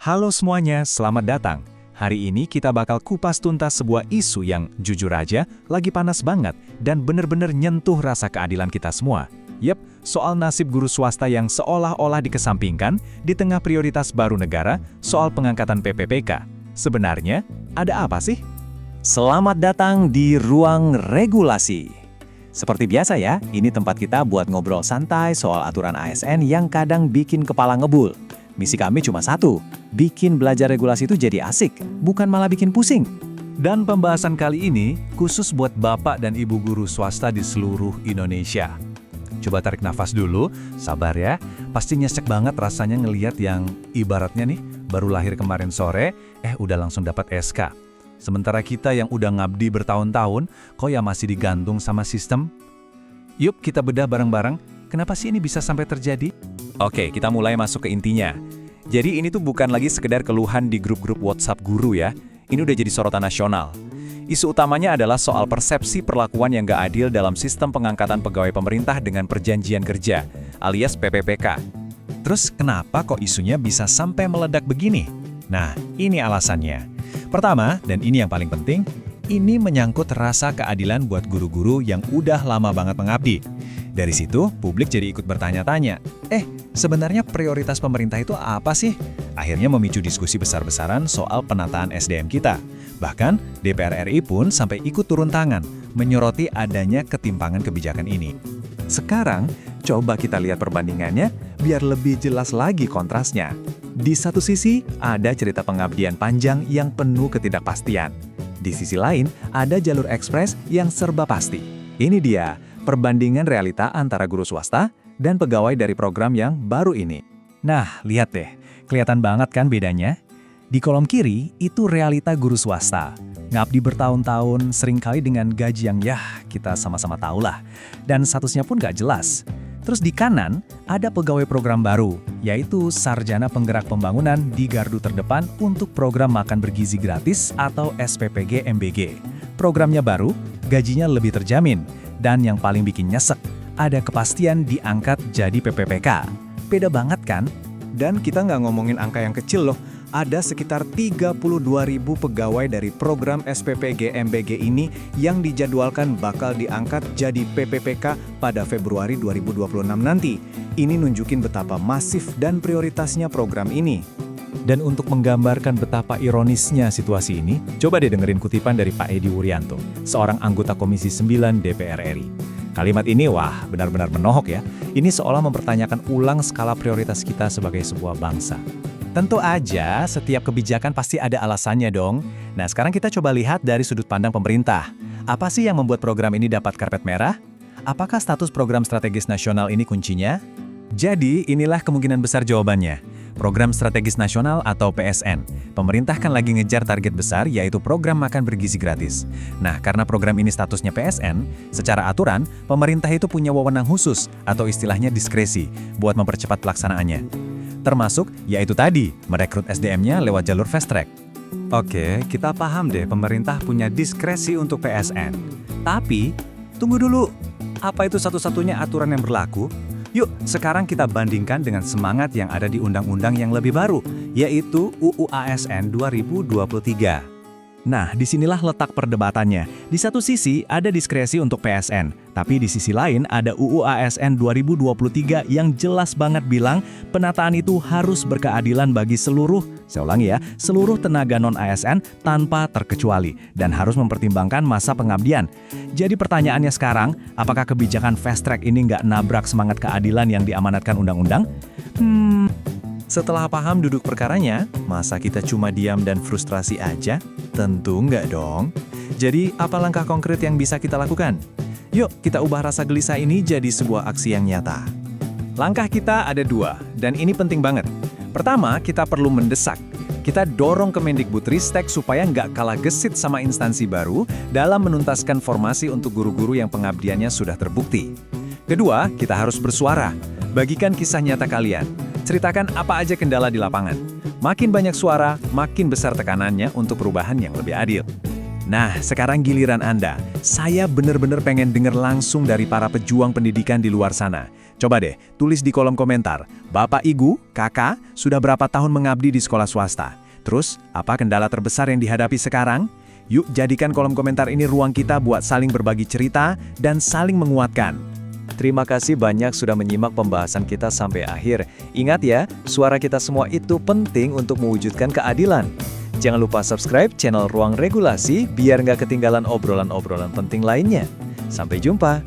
Halo semuanya, selamat datang. Hari ini kita bakal kupas tuntas sebuah isu yang jujur aja lagi panas banget dan bener-bener nyentuh rasa keadilan kita semua. Yep, soal nasib guru swasta yang seolah-olah dikesampingkan di tengah prioritas baru negara soal pengangkatan PPPK. Sebenarnya, ada apa sih? Selamat datang di Ruang Regulasi. Seperti biasa ya, ini tempat kita buat ngobrol santai soal aturan ASN yang kadang bikin kepala ngebul. Misi kami cuma satu, bikin belajar regulasi itu jadi asik, bukan malah bikin pusing. Dan pembahasan kali ini khusus buat Bapak dan Ibu guru swasta di seluruh Indonesia. Coba tarik nafas dulu, sabar ya. Pasti nyesek banget rasanya ngelihat yang ibaratnya nih, baru lahir kemarin sore, udah langsung dapat SK. Sementara kita yang udah ngabdi bertahun-tahun, kok ya masih digantung sama sistem? Yuk kita bedah bareng-bareng, kenapa sih ini bisa sampai terjadi? Oke, kita mulai masuk ke intinya. Jadi ini tuh bukan lagi sekedar keluhan di grup-grup WhatsApp guru ya. Ini udah jadi sorotan nasional. Isu utamanya adalah soal persepsi perlakuan yang gak adil dalam sistem pengangkatan pegawai pemerintah dengan perjanjian kerja, alias PPPK. Terus kenapa kok isunya bisa sampai meledak begini? Nah, ini alasannya. Pertama, dan ini yang paling penting, ini menyangkut rasa keadilan buat guru-guru yang udah lama banget mengabdi. Dari situ, publik jadi ikut bertanya-tanya, sebenarnya prioritas pemerintah itu apa sih? Akhirnya memicu diskusi besar-besaran soal penataan SDM kita. Bahkan, DPR RI pun sampai ikut turun tangan, menyoroti adanya ketimpangan kebijakan ini. Sekarang, coba kita lihat perbandingannya, biar lebih jelas lagi kontrasnya. Di satu sisi, ada cerita pengabdian panjang yang penuh ketidakpastian. Di sisi lain, ada jalur ekspres yang serba pasti. Ini dia, perbandingan realita antara guru swasta dan pegawai dari program yang baru ini. Nah, lihat deh, kelihatan banget kan bedanya? Di kolom kiri, itu realita guru swasta. Ngabdi bertahun-tahun, seringkali dengan gaji yang kita sama-sama tahulah. Dan statusnya pun gak jelas. Terus di kanan, ada pegawai program baru, yaitu Sarjana Penggerak Pembangunan di gardu terdepan untuk program makan bergizi gratis atau SPPG MBG. Programnya baru, gajinya lebih terjamin. Dan yang paling bikin nyesek, ada kepastian diangkat jadi PPPK. Beda banget kan? Dan kita nggak ngomongin angka yang kecil loh. Ada sekitar 32.000 pegawai dari program SPPG MBG ini yang dijadwalkan bakal diangkat jadi PPPK pada Februari 2026 nanti. Ini nunjukin betapa masif dan prioritasnya program ini. Dan untuk menggambarkan betapa ironisnya situasi ini, coba deh dengerin kutipan dari Pak Edi Wuryanto, seorang anggota Komisi 9 DPR RI. Kalimat ini benar-benar menohok ya. Ini seolah mempertanyakan ulang skala prioritas kita sebagai sebuah bangsa. Tentu aja, setiap kebijakan pasti ada alasannya dong. Nah, sekarang kita coba lihat dari sudut pandang pemerintah. Apa sih yang membuat program ini dapat karpet merah? Apakah status program strategis nasional ini kuncinya? Jadi, inilah kemungkinan besar jawabannya. Program Strategis Nasional atau PSN. Pemerintah kan lagi ngejar target besar yaitu program makan bergizi gratis. Nah, karena program ini statusnya PSN, secara aturan, pemerintah itu punya wewenang khusus atau istilahnya diskresi buat mempercepat pelaksanaannya. Termasuk, yaitu tadi, merekrut SDM-nya lewat jalur fast track. Oke, kita paham deh pemerintah punya diskresi untuk PSN. Tapi, tunggu dulu, apa itu satu-satunya aturan yang berlaku? Yuk, sekarang kita bandingkan dengan semangat yang ada di undang-undang yang lebih baru, yaitu UU ASN 2023. Nah, disinilah letak perdebatannya. Di satu sisi, ada diskresi untuk PSN. Tapi di sisi lain, ada UU ASN 2023 yang jelas banget bilang penataan itu harus berkeadilan bagi seluruh tenaga non-ASN tanpa terkecuali dan harus mempertimbangkan masa pengabdian. Jadi pertanyaannya sekarang, apakah kebijakan fast track ini nggak nabrak semangat keadilan yang diamanatkan undang-undang? Setelah paham duduk perkaranya, masa kita cuma diam dan frustrasi aja? Tentu nggak dong. Jadi, apa langkah konkret yang bisa kita lakukan? Yuk, kita ubah rasa gelisah ini jadi sebuah aksi yang nyata. Langkah kita ada dua, dan ini penting banget. Pertama, kita perlu mendesak. Kita dorong Kemendikbudristek supaya nggak kalah gesit sama instansi baru dalam menuntaskan formasi untuk guru-guru yang pengabdiannya sudah terbukti. Kedua, kita harus bersuara. Bagikan kisah nyata kalian. Ceritakan apa aja kendala di lapangan. Makin banyak suara, makin besar tekanannya untuk perubahan yang lebih adil. Nah, sekarang giliran Anda. Saya benar-benar pengen dengar langsung dari para pejuang pendidikan di luar sana. Coba deh, tulis di kolom komentar. Bapak, Ibu, Kakak, sudah berapa tahun mengabdi di sekolah swasta? Terus, apa kendala terbesar yang dihadapi sekarang? Yuk jadikan kolom komentar ini ruang kita buat saling berbagi cerita dan saling menguatkan. Terima kasih banyak sudah menyimak pembahasan kita sampai akhir. Ingat ya, suara kita semua itu penting untuk mewujudkan keadilan. Jangan lupa subscribe channel Ruang Regulasi biar nggak ketinggalan obrolan-obrolan penting lainnya. Sampai jumpa!